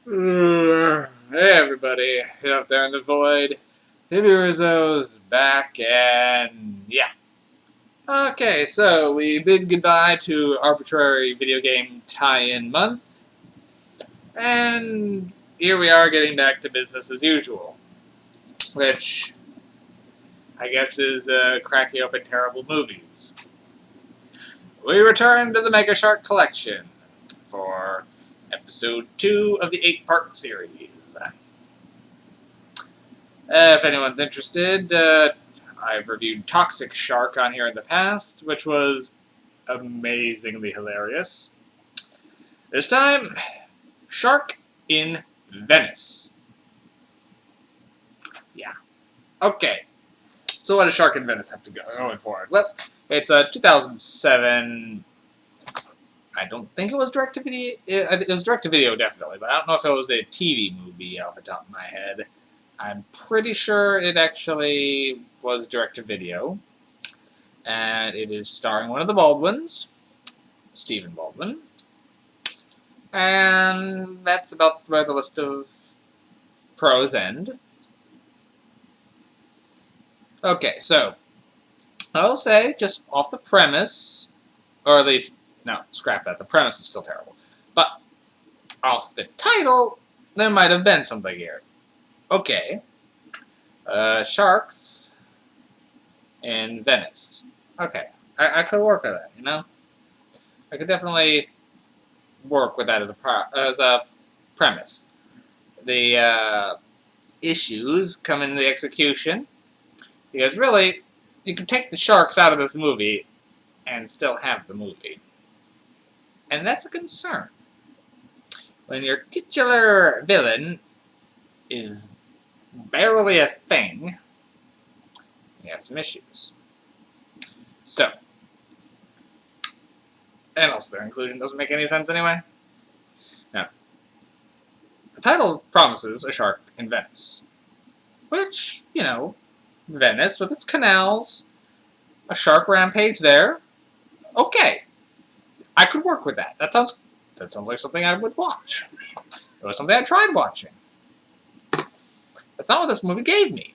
Hey everybody, out there in the void. Baby Rizzo's back, and yeah. Okay, so we bid goodbye to arbitrary video game tie-in month, and here we are getting back to business as usual, which I guess is cracking open terrible movies. We return to the Mega Shark Collection for episode 2 of the 8-part series. If anyone's interested, I've reviewed Toxic Shark on here in the past, which was amazingly hilarious. This time, Shark in Venice. Yeah. Okay. So what does Shark in Venice have to go going forward? Well, it's a 2007. I don't think it was direct-to-video. It was direct-to-video, definitely, but I don't know if it was a TV movie off the top of my head. I'm pretty sure it actually was direct-to-video. And it is starring one of the Baldwins, Stephen Baldwin. And that's about where the list of pros end. Okay, so I'll say, just off the premise, or at least, no, scrap that, the premise is still terrible. But off the title, there might have been something here. Okay. Sharks in Venice. Okay, I could work with that, you know? I could definitely work with that as a premise. The issues come in the execution, because really, you could take the sharks out of this movie and still have the movie. And that's a concern. When your titular villain is barely a thing, you have some issues. So, and also their inclusion doesn't make any sense anyway. Now, the title promises a shark in Venice. Which, you know, Venice with its canals, a shark rampage there. Okay. I could work with that. That sounds like something I would watch. It was something I tried watching. That's not what this movie gave me.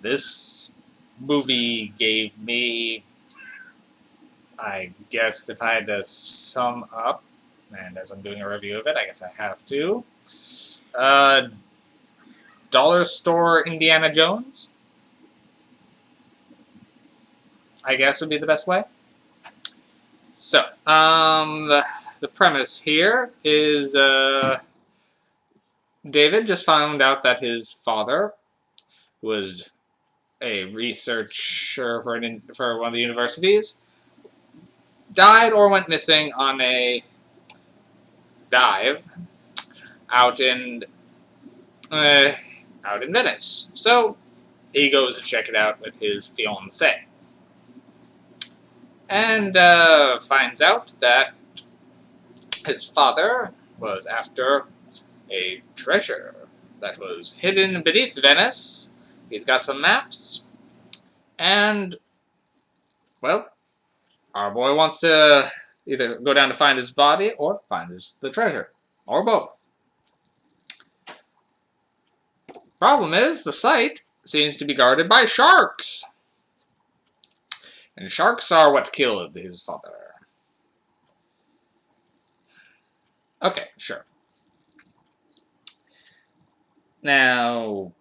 This movie gave me, I guess if I had to sum up, and as I'm doing a review of it, I guess I have to, dollar store Indiana Jones, I guess would be the best way. So, the premise here is, David just found out that his father was a researcher for one of the universities, died or went missing on a dive out in Venice. So he goes to check it out with his fiancée, and finds out that his father was after a treasure that was hidden beneath Venice. He's got some maps, and, well, our boy wants to either go down to find his body or find the treasure, or both. Problem is, the site seems to be guarded by sharks. And sharks are what killed his father. Okay, sure. Now,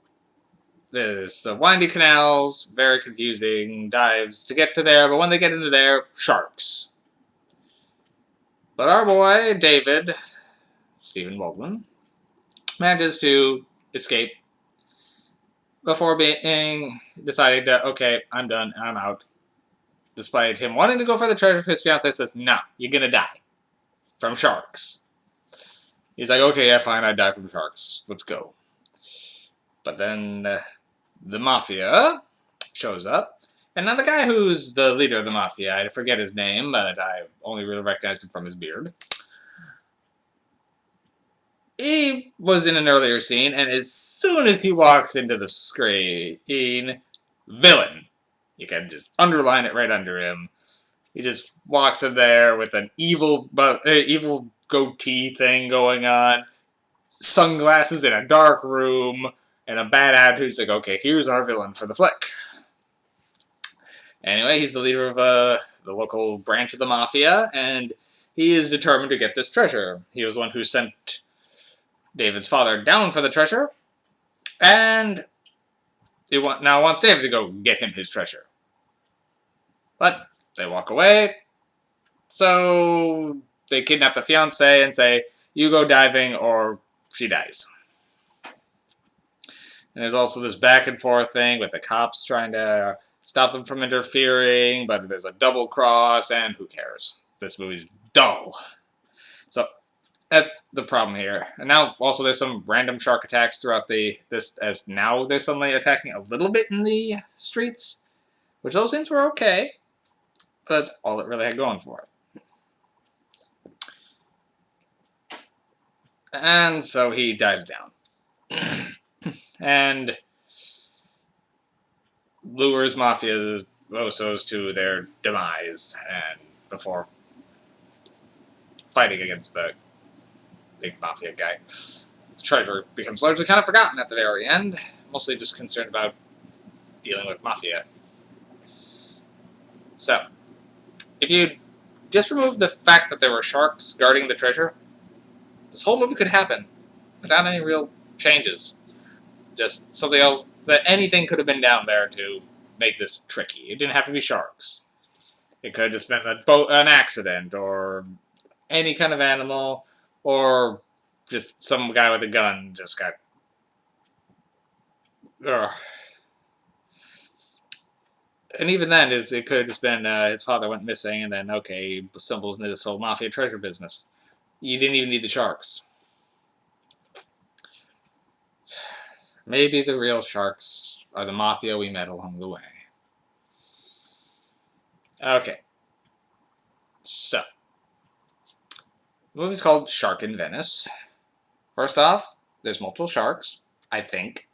there's the windy canals, very confusing, dives to get to there, but when they get into there, sharks. But our boy, David, Stephen Baldwin, manages to escape before deciding to, okay, I'm done, I'm out. Despite him wanting to go for the treasure, his fiancée says, nah, you're gonna die. From sharks. He's like, okay, yeah, fine, I die from sharks. Let's go. But then the mafia shows up. And now the guy who's the leader of the mafia, I forget his name, but I only really recognized him from his beard. He was in an earlier scene, and as soon as he walks into the screen, villain. You can just underline it right under him. He just walks in there with an evil goatee thing going on, sunglasses in a dark room, and a bad attitude. He's like, okay, here's our villain for the flick. Anyway, he's the leader of the local branch of the mafia, and he is determined to get this treasure. He was the one who sent David's father down for the treasure, and he now wants David to go get him his treasure. But they walk away, so they kidnap the fiancé and say, you go diving or she dies. And there's also this back and forth thing with the cops trying to stop them from interfering, but there's a double cross, and who cares? This movie's dull. So that's the problem here. And now also there's some random shark attacks throughout this, as now they're suddenly attacking a little bit in the streets, which those things were okay, but that's all it really had going for it. And so he dives down. And lures mafiosos to their demise, and before fighting against the big mafia guy. The treasure becomes largely kind of forgotten at the very end, mostly just concerned about dealing with mafia. So, if you just remove the fact that there were sharks guarding the treasure, this whole movie could happen without any real changes. Just something else, that anything could have been down there to make this tricky. It didn't have to be sharks. It could have just been an accident, or any kind of animal, or just some guy with a gun just got... Ugh. And even then, it could have just been his father went missing, and then, okay, he stumbles into this whole mafia treasure business. You didn't even need the sharks. Maybe the real sharks are the mafia we met along the way. Okay. So, the movie's called Shark in Venice. First off, there's multiple sharks, I think.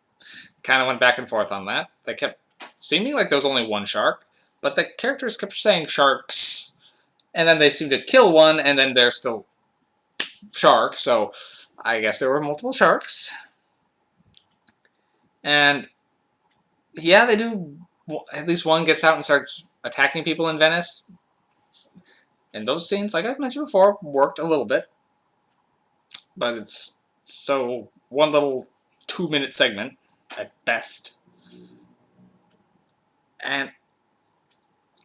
Kind of went back and forth on that. They kept seeming like there was only one shark, but the characters kept saying sharks, and then they seemed to kill one, and then they're still sharks, so I guess there were multiple sharks. And yeah, they do. At least one gets out and starts attacking people in Venice. And those scenes, like I mentioned before, worked a little bit. But it's so one little 2-minute segment at best. And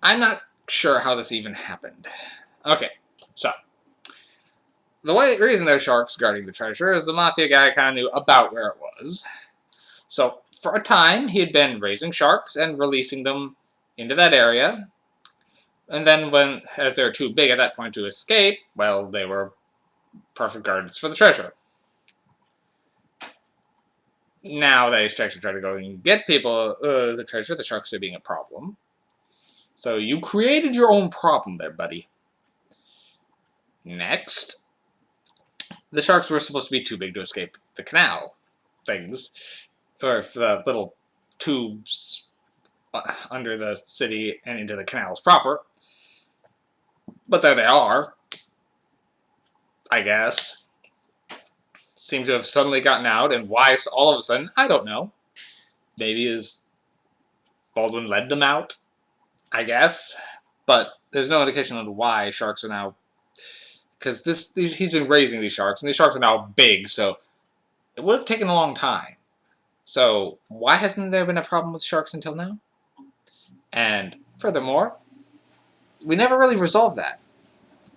I'm not sure how this even happened. Okay, so the reason there's sharks guarding the treasure is the mafia guy kind of knew about where it was. So for a time, he had been raising sharks and releasing them into that area. And then as they were too big at that point to escape, well, they were perfect guards for the treasure. Now they start to try to go and get people the treasure. The sharks are being a problem. So you created your own problem there, buddy. Next, the sharks were supposed to be too big to escape the canal things, or the little tubes under the city and into the canals proper. But there they are, I guess. Seem to have suddenly gotten out, and why all of a sudden, I don't know. Maybe Baldwin led them out, I guess. But there's no indication on why sharks are now... Because he's been raising these sharks, and these sharks are now big, so it would have taken a long time. So why hasn't there been a problem with sharks until now? And furthermore, we never really resolved that.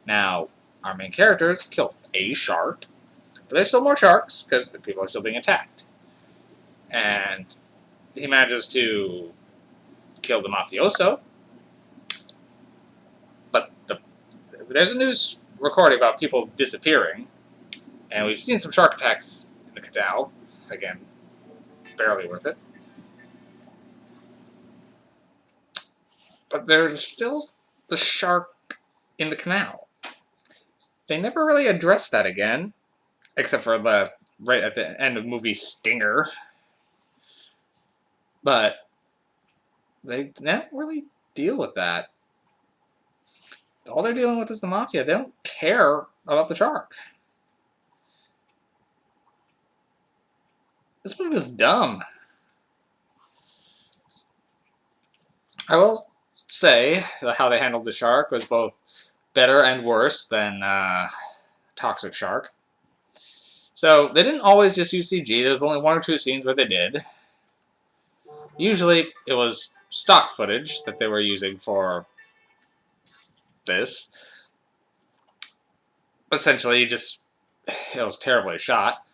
Now, our main characters killed a shark, but there's still more sharks, because the people are still being attacked. And he manages to kill the mafioso, but there's a news recording about people disappearing, and we've seen some shark attacks in the canal. Again, barely worth it. But there's still the shark in the canal. They never really addressed that again, except for right at the end of the movie Stinger. But they don't really deal with that. All they're dealing with is the mafia. They don't care about the shark. This movie was dumb. I will say that how they handled the shark was both better and worse than Toxic Shark. So they didn't always just use CG. There's only one or two scenes where they did. Usually it was stock footage that they were using for this. Essentially, it was terribly shot.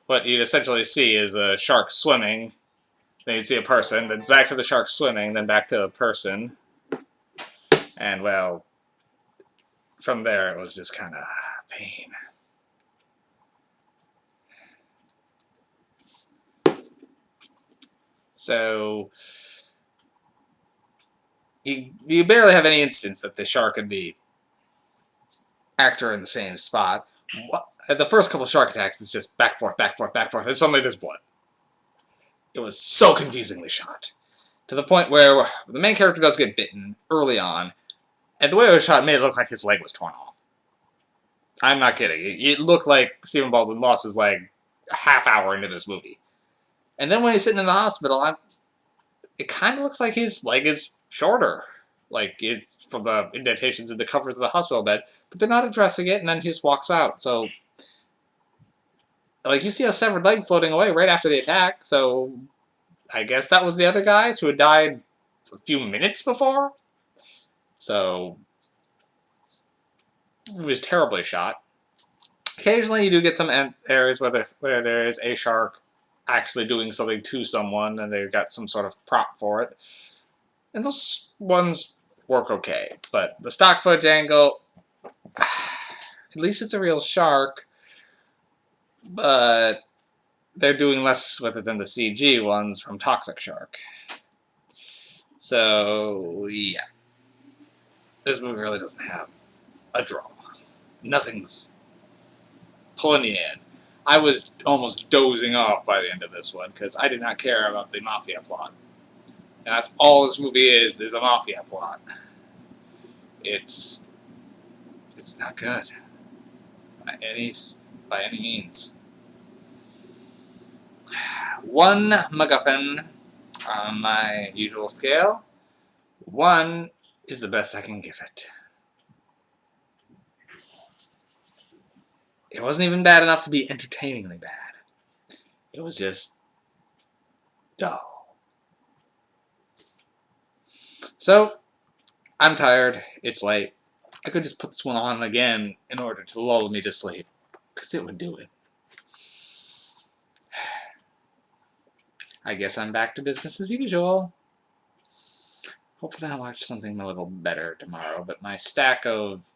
What you'd essentially see is a shark swimming, then you'd see a person, then back to the shark swimming, then back to a person. And, well, from there it was just kind of pain. So, you barely have any instance that the shark and the actor in the same spot. The first couple shark attacks is just back, forth, back, forth, back, forth, and suddenly there's blood. It was so confusingly shot. To the point where the main character does get bitten early on, and the way it was shot made it look like his leg was torn off. I'm not kidding. It looked like Stephen Baldwin lost his leg a half hour into this movie. And then when he's sitting in the hospital, it kind of looks like his leg is shorter. Like, it's from the indentations in the covers of the hospital bed. But they're not addressing it, and then he just walks out. So, like, you see a severed leg floating away right after the attack. So, I guess that was the other guys who had died a few minutes before. So, it was terribly shot. Occasionally, you do get some areas where there is a shark actually doing something to someone, and they've got some sort of prop for it. And those ones work okay. But the stock footage angle, at least it's a real shark, but they're doing less with it than the CG ones from Toxic Shark. So, yeah. This movie really doesn't have a draw. Nothing's pulling you in. I was almost dozing off by the end of this one because I did not care about the mafia plot. And that's all this movie is a mafia plot. It's not good by any means. One MacGuffin on my usual scale. One is the best I can give it. It wasn't even bad enough to be entertainingly bad. It was just dull. So, I'm tired. It's late. I could just put this one on again in order to lull me to sleep, because it would do it. I guess I'm back to business as usual. Hopefully I'll watch something a little better tomorrow, but my stack of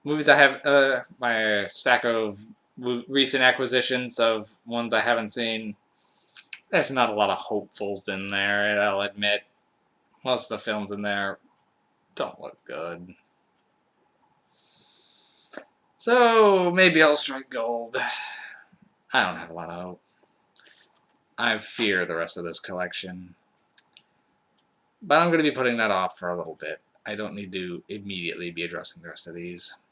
movies I have, my stack of recent acquisitions of ones I haven't seen, there's not a lot of hopefuls in there, I'll admit. Most of the films in there don't look good. So, maybe I'll strike gold. I don't have a lot of hope. I fear the rest of this collection. But I'm going to be putting that off for a little bit. I don't need to immediately be addressing the rest of these.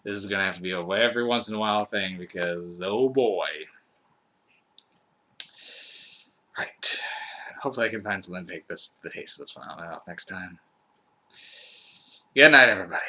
This is going to have to be a every once in a while thing because, oh boy. Right. Hopefully I can find something to take the taste of this one out next time. Good night, everybody.